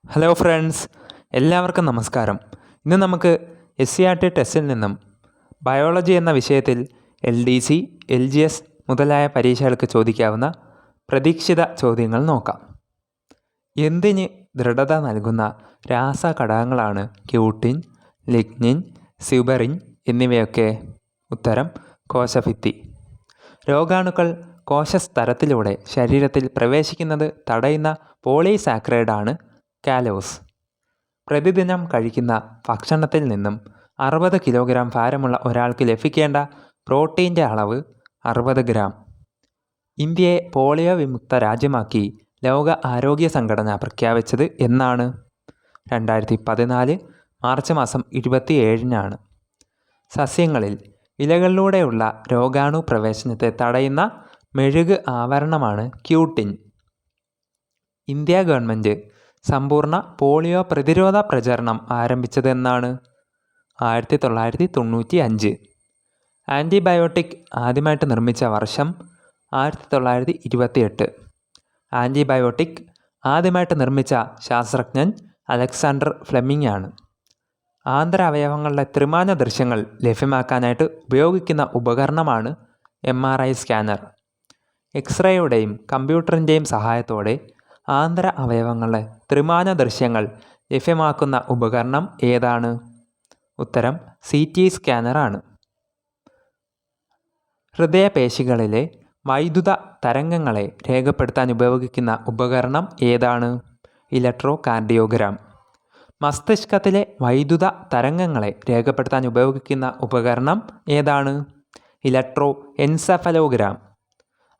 Hello friends, എല്ലാവർക്കും നമസ്കാരം. ഇന്ന് നമുക്ക് SCERT ടെസ്റ്റിൽ നിന്നും ബയോളജി എന്ന വിഷയത്തിൽ LDC, LGS മുതലായ പരീക്ഷകൾക്ക് ചോദിക്കാവുന്ന പ്രതീക്ഷിത ചോദ്യങ്ങൾ നോക്കാം. എന്തിന് ദൃഢത നൽകുന്ന രാസഘടകങ്ങളാണ് ക്യൂട്ടിൻ, ലിഗ്നിൻ, സ്യൂബറിൻ എന്നിവയൊക്കെ? ഉത്തരം കോശഭിത്തി. രോഗാണുക്കൾ കോശസ്തരത്തിലൂടെ ശരീരത്തിൽ പ്രവേശിക്കുന്നത് തടയുന്ന പോളിസാക്കറൈഡാണ് കാലോസ്. പ്രതിദിനം കഴിക്കുന്ന ഭക്ഷണത്തിൽ നിന്നും 60 കിലോഗ്രാം ഭാരമുള്ള ഒരാൾക്ക് ലഭിക്കേണ്ട പ്രോട്ടീൻ്റെ അളവ് 60 ഗ്രാം. ഇന്ത്യയെ പോളിയോ വിമുക്ത രാജ്യമാക്കി ലോക ആരോഗ്യ സംഘടന പ്രഖ്യാപിച്ചത് എന്നാണ്? 2014 മാർച്ച് മാസം 27-നാണ്. സസ്യങ്ങളിൽ ഇലകളിലൂടെയുള്ള രോഗാണു പ്രവേശനത്തെ തടയുന്ന മെഴുക് ആവരണമാണ് ക്യൂട്ടിൻ. ഇന്ത്യ ഗവൺമെൻറ് സമ്പൂർണ്ണ പോളിയോ പ്രതിരോധ പ്രചരണം ആരംഭിച്ചത് എന്നാണ്? 1995. ആൻറ്റിബയോട്ടിക് ആദ്യമായിട്ട് നിർമ്മിച്ച വർഷം 1928. ആൻറ്റിബയോട്ടിക് ആദ്യമായിട്ട് നിർമ്മിച്ച ശാസ്ത്രജ്ഞൻ അലക്സാണ്ടർ ഫ്ലെമിംഗ് ആണ്. ആന്തര അവയവങ്ങളുടെ ത്രിമാന ദൃശ്യങ്ങൾ ലഭ്യമാക്കാനായിട്ട് ഉപയോഗിക്കുന്ന ഉപകരണമാണ് MRI സ്കാനർ. എക്സ്റേയുടെയും കമ്പ്യൂട്ടറിൻ്റെയും സഹായത്തോടെ ആന്തര അവയവങ്ങളുടെ ത്രിമാന ദൃശ്യങ്ങൾ ലഭ്യമാക്കുന്ന ഉപകരണം ഏതാണ്? ഉത്തരം CT സ്കാനറാണ്. ഹൃദയപേശികളിലെ വൈദ്യുത തരംഗങ്ങളെ രേഖപ്പെടുത്താൻ ഉപയോഗിക്കുന്ന ഉപകരണം ഏതാണ്? Electro cardiogram. മസ്തിഷ്കത്തിലെ വൈദ്യുത തരംഗങ്ങളെ രേഖപ്പെടുത്താൻ ഉപയോഗിക്കുന്ന ഉപകരണം ഏതാണ്? Electro encephalogram.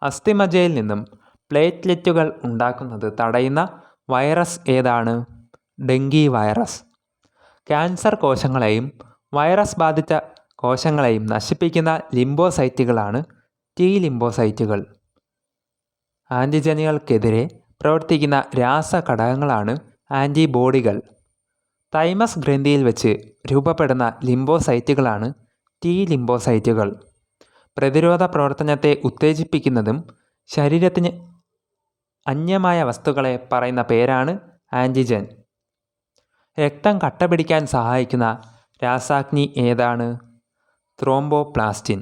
അസ്ഥിമജ്ജയിൽ നിന്നും പ്ലേറ്റ്ലെറ്റുകൾ ഉണ്ടാക്കുന്നത് തടയുന്ന വൈറസ് ഏതാണ്? Dengue virus. ക്യാൻസർ കോശങ്ങളെയും വൈറസ് ബാധിച്ച കോശങ്ങളെയും നശിപ്പിക്കുന്ന ലിംബോസൈറ്റുകളാണ് T ലിംബോസൈറ്റുകൾ. ആൻറ്റിജനുകൾക്കെതിരെ പ്രവർത്തിക്കുന്ന രാസഘടകങ്ങളാണ് ആൻറ്റിബോഡികൾ. തൈമസ് ഗ്രന്ഥിയിൽ വെച്ച് രൂപപ്പെടുന്ന ലിംബോസൈറ്റുകളാണ് T ലിംബോസൈറ്റുകൾ. പ്രതിരോധ പ്രവർത്തനത്തെ ഉത്തേജിപ്പിക്കുന്നതും ശരീരത്തിന് അന്യമായ വസ്തുക്കളെ പറയുന്ന പേരാണ് ആൻറ്റിജൻ. രക്തം കട്ടപിടിക്കാൻ സഹായിക്കുന്ന രാസാഗ്നി ഏതാണ്? ത്രോംബോപ്ലാസ്റ്റിൻ.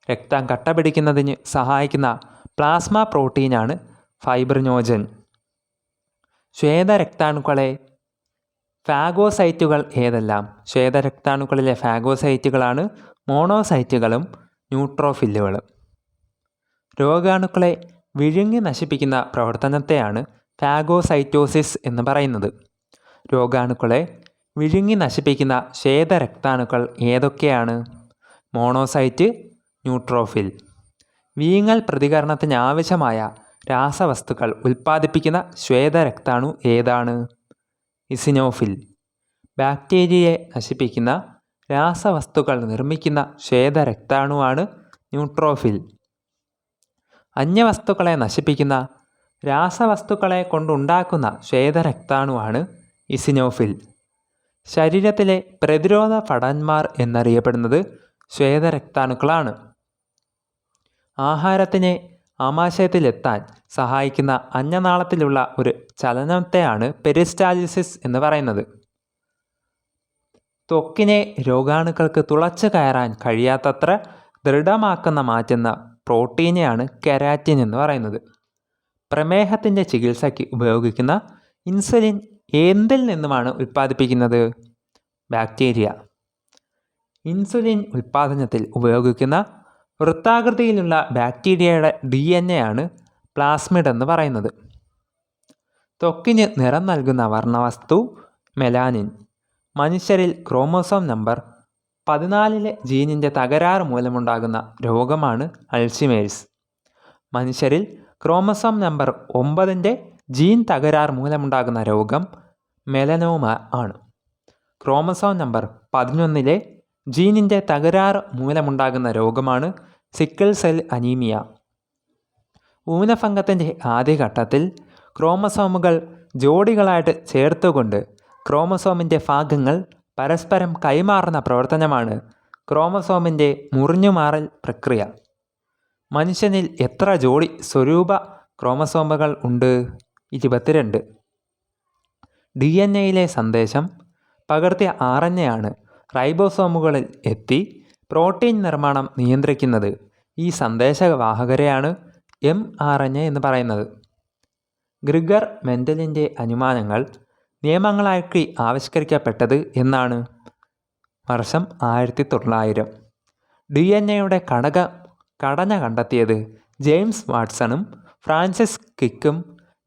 രക്തം കട്ടപിടിക്കുന്നതിന് സഹായിക്കുന്ന പ്ലാസ്മ പ്രോട്ടീനാണ് ഫൈബ്രിനോജൻ. ശ്വേതരക്താണുക്കളെ ഫാഗോസൈറ്റുകൾ ഏതെല്ലാം? ശ്വേതരക്താണുക്കളിലെ ഫാഗോസൈറ്റുകളാണ് മോണോസൈറ്റുകളും ന്യൂട്രോഫില്ലുകളും. രോഗാണുക്കളെ വിഴുങ്ങി നശിപ്പിക്കുന്ന പ്രവർത്തനത്തെയാണ് ഫാഗോസൈറ്റോസിസ് എന്ന് പറയുന്നത്. രോഗാണുക്കളെ വിഴുങ്ങി നശിപ്പിക്കുന്ന ശ്വേതരക്താണുക്കൾ ഏതൊക്കെയാണ്? Monocyte, neutrophil. വീങ്ങൽ പ്രതികരണത്തിന് ആവശ്യമായ രാസവസ്തുക്കൾ ഉൽപ്പാദിപ്പിക്കുന്ന ശ്വേതരക്താണു ഏതാണ്? ഇസിനോഫിൽ. ബാക്ടീരിയയെ നശിപ്പിക്കുന്ന രാസവസ്തുക്കൾ നിർമ്മിക്കുന്ന ശ്വേതരക്താണുവാണ് ന്യൂട്രോഫിൽ. അന്യവസ്തുക്കളെ നശിപ്പിക്കുന്ന രാസവസ്തുക്കളെ കൊണ്ടുണ്ടാക്കുന്ന ശ്വേതരക്താണുവാണ് ഇസിനോഫിൽ. ശരീരത്തിലെ പ്രതിരോധ ഭടന്മാർ എന്നറിയപ്പെടുന്നത് ശ്വേതരക്താണുക്കളാണ്. ആഹാരത്തിനെ ആമാശയത്തിലെത്താൻ സഹായിക്കുന്ന അന്നനാളത്തിലുള്ള ഒരു ചലനത്തെയാണ് പെരിസ്റ്റാൾസിസ് എന്ന് പറയുന്നത്. ത്വക്കിനെ രോഗാണുക്കൾക്ക് തുളച്ചു കയറാൻ കഴിയാത്തത്ര ദൃഢമാക്കുന്ന മാറ്റുന്ന പ്രോട്ടീനെയാണ് കെരാറ്റിൻ എന്ന് പറയുന്നത്. പ്രമേഹത്തിൻ്റെ ചികിത്സയ്ക്ക് ഉപയോഗിക്കുന്ന ഇൻസുലിൻ എന്തിൽ നിന്നുമാണ് ഉൽപ്പാദിപ്പിക്കുന്നത്? ബാക്ടീരിയ. ഇൻസുലിൻ ഉൽപ്പാദനത്തിൽ ഉപയോഗിക്കുന്ന വൃത്താകൃതിയിലുള്ള ബാക്ടീരിയയുടെ DNA ആണ് പ്ലാസ്മിഡ് എന്ന് പറയുന്നത്. ത്വക്കിന് നിറം നൽകുന്ന വർണ്ണവസ്തു മെലാനിൻ. മനുഷ്യരിൽ ക്രോമോസോം നമ്പർ 14 ജീനിൻ്റെ തകരാറ് മൂലമുണ്ടാകുന്ന രോഗമാണ് അൾഷിമേഴ്സ്. മനുഷ്യരിൽ ക്രോമോസോം നമ്പർ 9 ജീൻ തകരാറ് മൂലമുണ്ടാകുന്ന രോഗം മെലനോമ ആണ്. ക്രോമോസോം നമ്പർ 11 ജീനിൻ്റെ തകരാറ് മൂലമുണ്ടാകുന്ന രോഗമാണ് സിക്കിൾ സെൽ അനീമിയ. ഊനഭംഗത്തിൻ്റെ ആദ്യഘട്ടത്തിൽ ക്രോമസോമുകൾ ജോഡികളായിട്ട് ചേർത്തുകൊണ്ട് ക്രോമസോമിൻ്റെ ഭാഗങ്ങൾ പരസ്പരം കൈമാറുന്ന പ്രവർത്തനമാണ് ക്രോമസോമിൻ്റെ മുറിഞ്ഞുമാറൽ പ്രക്രിയ. മനുഷ്യനിൽ എത്ര ജോഡി സ്വരൂപ ക്രോമസോമുകൾ ഉണ്ട്? 22. DNA സന്ദേശം പകർത്തിയ RNA ആണ് റൈബോസോമുകളിൽ എത്തി പ്രോട്ടീൻ നിർമ്മാണം നിയന്ത്രിക്കുന്നത്. ഈ സന്ദേശവാഹകരെയാണ് mRNA എന്ന് പറയുന്നത്. ഗ്രിഗർ മെൻഡലിൻ്റെ അനുമാനങ്ങൾ നിയമങ്ങളാക്കി ആവിഷ്കരിക്കപ്പെട്ടത് എന്നാണ്? വർഷം 1900. DNA ഘടന കണ്ടെത്തിയത് ജെയിംസ് വാട്സണും ഫ്രാൻസിസ് ക്രിക്കും.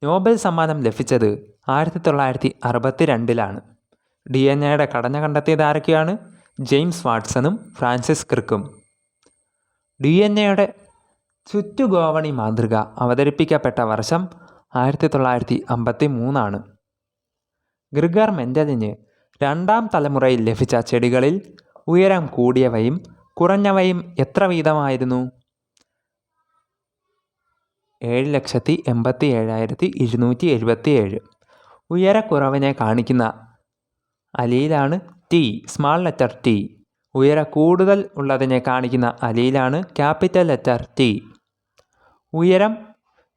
നോബൽ സമ്മാനം ലഭിച്ചത് 1962 DNA ഘടന കണ്ടെത്തിയത് ആരൊക്കെയാണ്? ജെയിംസ് വാട്സണും ഫ്രാൻസിസ് ക്രിക്കും. DNA ചുറ്റുഗോവണി മാതൃക അവതരിപ്പിക്കപ്പെട്ട വർഷം 1953. ഗ്രിഗർ മെൻഡലിന് രണ്ടാം തലമുറയിൽ ലഭിച്ച ചെടികളിൽ ഉയരം കൂടിയവയും കുറഞ്ഞവയും എത്ര വീതമായിരുന്നു? 7,87,277. ഉയരക്കുറവിനെ കാണിക്കുന്ന അലീലാണ് T, സ്മാൾ ലെറ്റർ T. ഉയര കൂടുതൽ ഉള്ളതിനെ കാണിക്കുന്ന അലീലാണ് ക്യാപിറ്റൽ ലെറ്റർ T. ഉയരം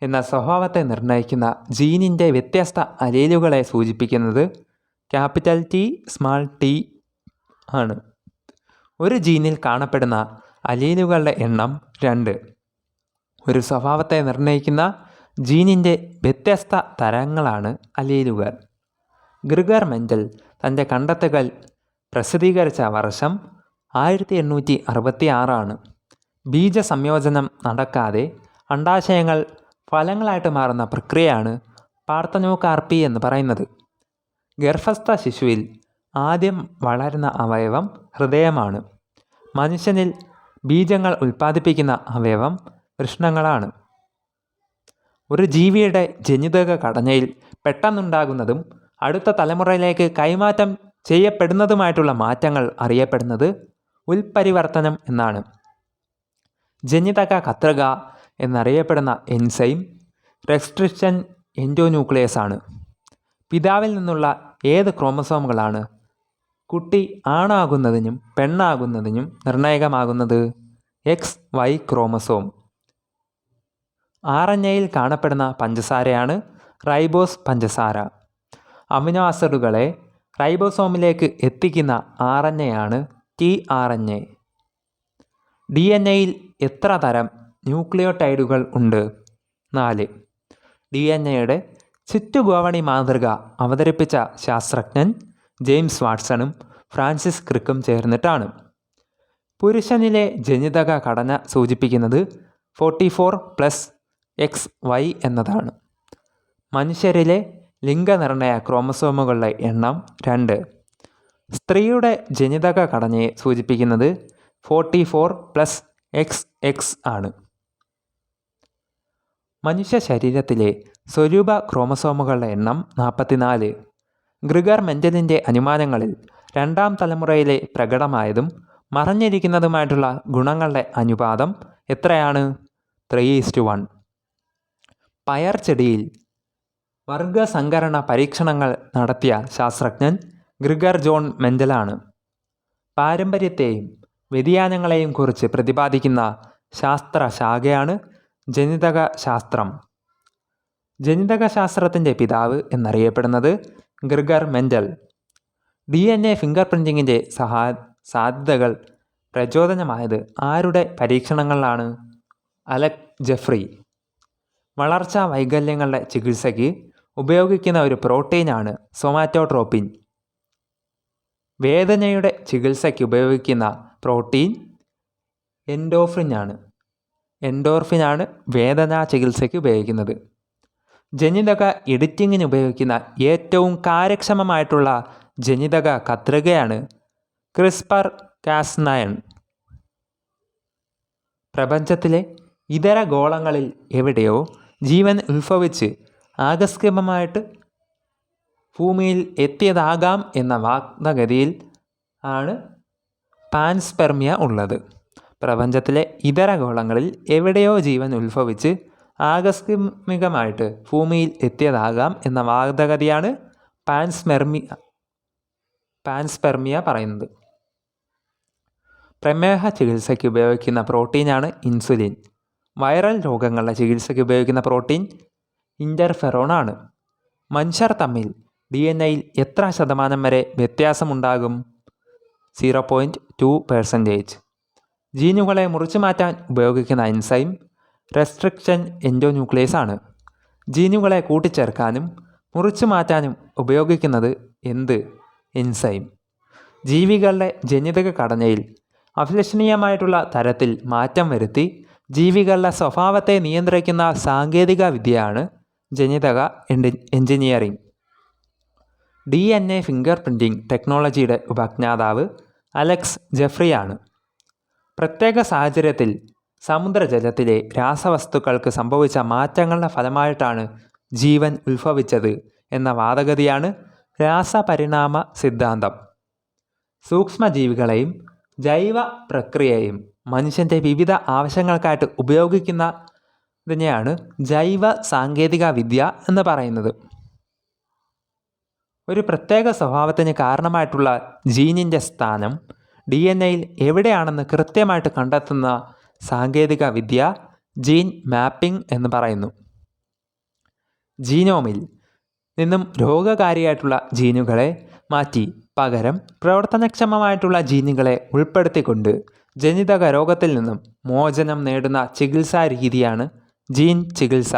എന്ന സ്വഭാവത്തെ നിർണ്ണയിക്കുന്ന ജീനിൻ്റെ വ്യത്യസ്ത അലീലുകളെ സൂചിപ്പിക്കുന്നത് ക്യാപിറ്റൽ T, സ്മാൾ t ആണ്. ഒരു ജീനിൽ കാണപ്പെടുന്ന അലീലുകളുടെ എണ്ണം 2. ഒരു സ്വഭാവത്തെ നിർണ്ണയിക്കുന്ന ജീനിൻ്റെ വ്യത്യസ്ത തരങ്ങളാണ് അലീലുകൾ. ഗ്രിഗർ മെൻഡൽ തൻ്റെ കണ്ടെത്തലുകൾ പ്രസിദ്ധീകരിച്ച വർഷം 1866. ബീജസംയോജനം നടക്കാതെ അണ്ഡാശയങ്ങൾ ഫലങ്ങളായിട്ട് മാറുന്ന പ്രക്രിയയാണ് പാർത്തനോകാർപ്പി എന്ന് പറയുന്നത്. ഗർഭസ്ഥ ശിശുവിൽ ആദ്യം വളരുന്ന അവയവം ഹൃദയമാണ്. മനുഷ്യനിൽ ബീജങ്ങൾ ഉൽപ്പാദിപ്പിക്കുന്ന അവയവം വൃഷ്ണങ്ങളാണ്. ഒരു ജീവിയുടെ ജനിതക ഘടനയിൽ പെട്ടെന്നുണ്ടാകുന്നതും അടുത്ത തലമുറയിലേക്ക് കൈമാറ്റം ചെയ്യപ്പെടുന്നതുമായിട്ടുള്ള മാറ്റങ്ങൾ അറിയപ്പെടുന്നത് ഉൽപരിവർത്തനം എന്നാണ്. ജനിതക കത്രിക എന്നറിയപ്പെടുന്ന എൻസൈം റെസ്ട്രിക്ഷൻ എൻഡോന്യൂക്ലിയസ് ആണ്. പിതാവിൽ നിന്നുള്ള ഏത് ക്രോമസോമുകളാണ് കുട്ടി ആണാകുന്നതിനും പെണ്ണാകുന്നതിനും നിർണായകമാകുന്നത്? XY chromosome. RNAയിൽ കാണപ്പെടുന്ന പഞ്ചസാരയാണ് റൈബോസ് പഞ്ചസാര. അമിനോ ആസിഡുകളെ റൈബോസോമിലേക്ക് എത്തിക്കുന്ന RNA ആണ് tRNA. DNAയിൽ എത്ര തരം ന്യൂക്ലിയോടൈഡുകൾ ഉണ്ട്? 4. DNA ചുറ്റുഗോവണി മാതൃക അവതരിപ്പിച്ച ശാസ്ത്രജ്ഞൻ ജെയിംസ് വാട്സണും ഫ്രാൻസിസ് ക്രിക്കും ചേർന്നിട്ടാണ്. പുരുഷനിലെ ജനിതക ഘടന സൂചിപ്പിക്കുന്നത് 44+XY എന്നതാണ്. മനുഷ്യരിലെ ലിംഗനിർണയ ക്രോമസോമുകളുടെ എണ്ണം 2. സ്ത്രീയുടെ ജനിതക ഘടനയെ സൂചിപ്പിക്കുന്നത് 44+XX ആണ്. മനുഷ്യ ശരീരത്തിലെ സ്വരൂപ ക്രോമസോമുകളുടെ എണ്ണം 44. ഗ്രിഗർ മെൻഡലിൻ്റെ അനുമാനങ്ങളിൽ രണ്ടാം തലമുറയിലെ പ്രകടമായതും മറഞ്ഞിരിക്കുന്നതുമായിട്ടുള്ള ഗുണങ്ങളുടെ അനുപാതം എത്രയാണ്? 3:1. പയർ ചെടിയിൽ വർഗസങ്കരണ പരീക്ഷണങ്ങൾ നടത്തിയ ശാസ്ത്രജ്ഞൻ ഗ്രിഗർ ജോൺ മെൻഡലാണ്. പാരമ്പര്യത്തെയും വ്യതിയാനങ്ങളെയും കുറിച്ച് പ്രതിപാദിക്കുന്ന ശാസ്ത്രശാഖയാണ് ജനിതക ശാസ്ത്രം. ജനിതകശാസ്ത്രത്തിൻ്റെ പിതാവ് എന്നറിയപ്പെടുന്നത് ഗ്രിഗർ മെൻഡൽ. DNA ഫിംഗർ പ്രിൻറ്റിങ്ങിൻ്റെ സാധ്യതകൾ പ്രചോദനമായത് ആരുടെ പരീക്ഷണങ്ങളിലാണ്? അലക് ജെഫ്രി. വളർച്ചാ വൈകല്യങ്ങളുടെ ചികിത്സയ്ക്ക് ഉപയോഗിക്കുന്ന ഒരു പ്രോട്ടീനാണ് സൊമാറ്റോട്രോപ്പിൻ. വേദനയുടെ ചികിത്സയ്ക്ക് ഉപയോഗിക്കുന്ന പ്രോട്ടീൻ എൻഡോർഫിനാണ് വേദനാ ചികിത്സയ്ക്ക് ഉപയോഗിക്കുന്നത്. ജനിതക എഡിറ്റിങ്ങിന് ഉപയോഗിക്കുന്ന ഏറ്റവും കാര്യക്ഷമമായിട്ടുള്ള ജനിതക കത്രികയാണ് CRISPR-Cas9. പ്രപഞ്ചത്തിലെ ഇതര ഗോളങ്ങളിൽ എവിടെയോ ജീവൻ ഉത്ഭവിച്ച് ആകസ്മികമായിട്ട് ഭൂമിയിൽ എത്തിയതാകാം എന്ന വാദഗതിയിൽ ആണ് പാൻസ്പെർമിയ ഉള്ളത്. പ്രപഞ്ചത്തിലെ ഇതര ഗോളങ്ങളിൽ എവിടെയോ ജീവൻ ഉത്ഭവിച്ച് ആകസ്മികമായിട്ട് ഭൂമിയിൽ എത്തിയതാകാം എന്ന വാദഗതിയാണ് പാൻസ്പെർമിയ പറയുന്നത്. പ്രമേഹ ചികിത്സയ്ക്ക് ഉപയോഗിക്കുന്ന പ്രോട്ടീനാണ് ഇൻസുലിൻ. വൈറൽ രോഗങ്ങളുടെ ചികിത്സയ്ക്ക് ഉപയോഗിക്കുന്ന പ്രോട്ടീൻ ഇൻ്റർഫെറോൺ ആണ്. മനുഷ്യർ തമ്മിൽ DNA-യിൽ എത്ര ശതമാനം വരെ വ്യത്യാസമുണ്ടാകും? 0.2%. ജീനുകളെ മുറിച്ചു മാറ്റാൻ ഉപയോഗിക്കുന്ന എൻസൈം റെസ്ട്രിക്ഷൻ എൻഡോന്യൂക്ലിയസ് ആണ്. ജീനുകളെ കൂട്ടിച്ചേർക്കാനും മുറിച്ചു മാറ്റാനും ഉപയോഗിക്കുന്നത് എന്ത് എൻസൈം? ജീവികളുടെ ജനിതക ഘടനയിൽ അഭിലഷണീയമായിട്ടുള്ള തരത്തിൽ മാറ്റം വരുത്തി ജീവികളുടെ സ്വഭാവത്തെ നിയന്ത്രിക്കുന്ന സാങ്കേതിക വിദ്യയാണ് ജനിതക എഞ്ചിനീയറിംഗ്. DNA ഫിംഗർ പ്രിൻറ്റിംഗ് ടെക്നോളജിയുടെ ഉപജ്ഞാതാവ് അലക്സ് ജെഫ്രിയാണ്. പ്രത്യേക സാഹചര്യത്തിൽ സമുദ്രജലത്തിലെ രാസവസ്തുക്കൾക്ക് സംഭവിച്ച മാറ്റങ്ങളുടെ ഫലമായിട്ടാണ് ജീവൻ ഉത്ഭവിച്ചത് എന്ന വാദഗതിയാണ് രാസപരിണാമ സിദ്ധാന്തം. സൂക്ഷ്മജീവികളെയും ജൈവ പ്രക്രിയയും മനുഷ്യൻ്റെ വിവിധ ആവശ്യങ്ങൾക്കായിട്ട് ഉപയോഗിക്കുന്നതിനെയാണ് ജൈവ സാങ്കേതിക വിദ്യ എന്ന് പറയുന്നത്. ഒരു പ്രത്യേക സ്വഭാവത്തിന് കാരണമായിട്ടുള്ള ജീനിൻ്റെ സ്ഥാനം DNA-യിൽ എവിടെയാണെന്ന് കൃത്യമായിട്ട് കണ്ടെത്തുന്ന സാങ്കേതിക വിദ്യ ജീൻ മാപ്പിംഗ് എന്ന് പറയുന്നു. ജീനോമിൽ നിന്നും രോഗകാരിയായിട്ടുള്ള ജീനുകളെ മാറ്റി പകരം പ്രവർത്തനക്ഷമമായിട്ടുള്ള ജീനുകളെ ഉൾപ്പെടുത്തിക്കൊണ്ട് ജനിതക രോഗത്തിൽ നിന്നും മോചനം നേടുന്ന ചികിത്സാ രീതിയാണ് ജീൻ ചികിത്സ.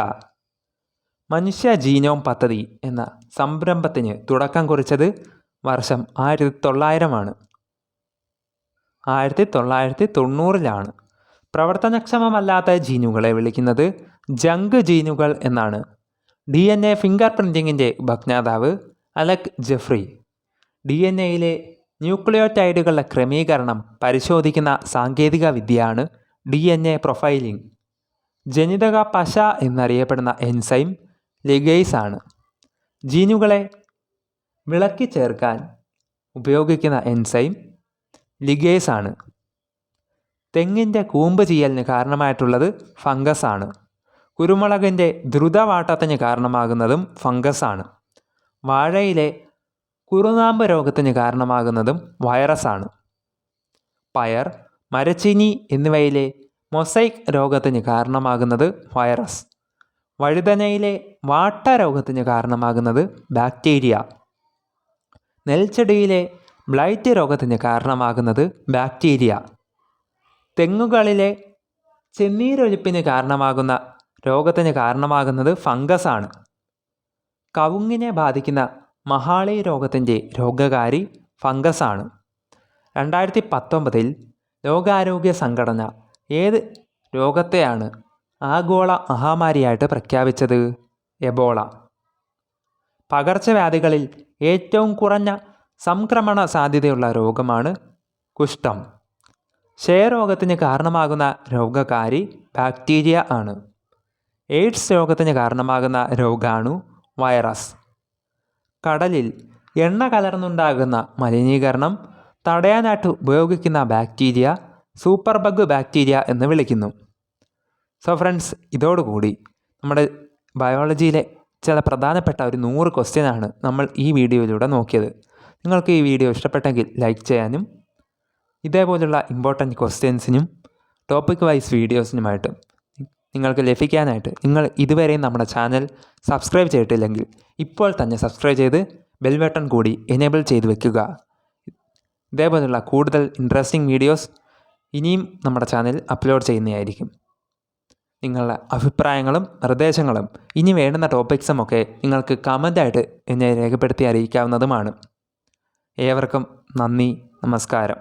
മനുഷ്യ ജീനോം പദ്ധതി എന്ന സംരംഭത്തിന് തുടക്കം കുറിച്ചത് വർഷം 1900 1990 പ്രവർത്തനക്ഷമമല്ലാത്ത ജീനുകളെ വിളിക്കുന്നത് ജങ്ക് ജീനുകൾ എന്നാണ്. DNA ഫിംഗർ പ്രിൻറ്റിങ്ങിൻ്റെ ഉപജ്ഞാതാവ് അലക്സ് ജെഫ്രി DNA-യിലെ ന്യൂക്ലിയോടൈഡുകളുടെ ക്രമീകരണം പരിശോധിക്കുന്ന സാങ്കേതിക വിദ്യയാണ് DNA പ്രൊഫൈലിംഗ്. ജനിതക പശ എന്നറിയപ്പെടുന്ന എൻസൈം ലിഗേസ് ആണ്. ജീനുകളെ വിളക്കി ചേർക്കാൻ ഉപയോഗിക്കുന്ന എൻസൈം ലിഗേസ് ആണ്. തെങ്ങിൻ്റെ കൂമ്പ് ചീയലിന് കാരണമായിട്ടുള്ളത് ഫംഗസ് ആണ്. കുരുമുളകിൻ്റെ ദ്രുതവാട്ടത്തിന് കാരണമാകുന്നതും ഫംഗസ് ആണ്. വാഴയിലെ കുറുനാമ്പ് രോഗത്തിന് കാരണമാകുന്നതും വൈറസാണ്. പയർ, മരച്ചീനി എന്നിവയിലെ മൊസൈക്ക് രോഗത്തിന് കാരണമാകുന്നത് വൈറസ്. വഴുതനയിലെ വാട്ട രോഗത്തിന് കാരണമാകുന്നത് ബാക്ടീരിയ. നെൽച്ചെടിയിലെ ബ്ലൈറ്റ് രോഗത്തിന് കാരണമാകുന്നത് ബാക്ടീരിയ. തെങ്ങുകളിലെ ചെന്നീരൊലിപ്പിന് കാരണമാകുന്ന രോഗത്തിന് കാരണമാകുന്നത് ഫംഗസാണ്. കവുങ്ങിനെ ബാധിക്കുന്ന മഹാളി രോഗത്തിൻ്റെ രോഗകാരി ഫംഗസാണ്. 2019 ലോകാരോഗ്യ സംഘടന ഏത് രോഗത്തെയാണ് ആഗോള മഹാമാരിയായിട്ട് പ്രഖ്യാപിച്ചത്? എബോള. പകർച്ചവ്യാധികളിൽ ഏറ്റവും കുറഞ്ഞ സംക്രമണ സാധ്യതയുള്ള രോഗമാണ് കുഷ്ഠം. ക്ഷയരോഗത്തിന് കാരണമാകുന്ന രോഗകാരി ബാക്ടീരിയ ആണ്. എയ്ഡ്സ് രോഗത്തിന് കാരണമാകുന്ന രോഗാണു വൈറസ്. കടലിൽ എണ്ണ കലർന്നുണ്ടാകുന്ന മലിനീകരണം തടയാനായിട്ട് ഉപയോഗിക്കുന്ന ബാക്ടീരിയ സൂപ്പർ ബഗ് ബാക്ടീരിയ എന്ന് വിളിക്കുന്നു. സോ ഫ്രണ്ട്സ്, ഇതോടുകൂടി നമ്മുടെ ബയോളജിയിലെ ചില പ്രധാനപ്പെട്ട ഒരു 100 ക്വസ്റ്റ്യനാണ് നമ്മൾ ഈ വീഡിയോയിലൂടെ നോക്കിയത്. നിങ്ങൾക്ക് ഈ വീഡിയോ ഇഷ്ടപ്പെട്ടെങ്കിൽ ലൈക്ക് ചെയ്യാനും ഇതേപോലുള്ള ഇമ്പോർട്ടൻറ്റ് ക്വസ്റ്റ്യൻസിനും ടോപ്പിക് വൈസ് വീഡിയോസിനുമായിട്ട് നിങ്ങൾക്ക് ലഭിക്കാനായിട്ട് നിങ്ങൾ ഇതുവരെയും നമ്മുടെ ചാനൽ സബ്സ്ക്രൈബ് ചെയ്തിട്ടില്ലെങ്കിൽ ഇപ്പോൾ തന്നെ സബ്സ്ക്രൈബ് ചെയ്ത് ബെൽ ബട്ടൺ കൂടി എനേബിൾ ചെയ്ത് വെക്കുക. ഇതേപോലുള്ള കൂടുതൽ ഇൻട്രസ്റ്റിംഗ് വീഡിയോസ് ഇനിയും നമ്മുടെ ചാനൽ അപ്ലോഡ് ചെയ്യുന്നതായിരിക്കും. നിങ്ങളുടെ അഭിപ്രായങ്ങളും നിർദ്ദേശങ്ങളും ഇനി വേണ്ടുന്ന ടോപ്പിക്സുമൊക്കെ നിങ്ങൾക്ക് കമൻ്റായിട്ട് എന്നെ രേഖപ്പെടുത്തി അറിയിക്കാവുന്നതുമാണ്. ഏവർക്കും നന്ദി, നമസ്കാരം.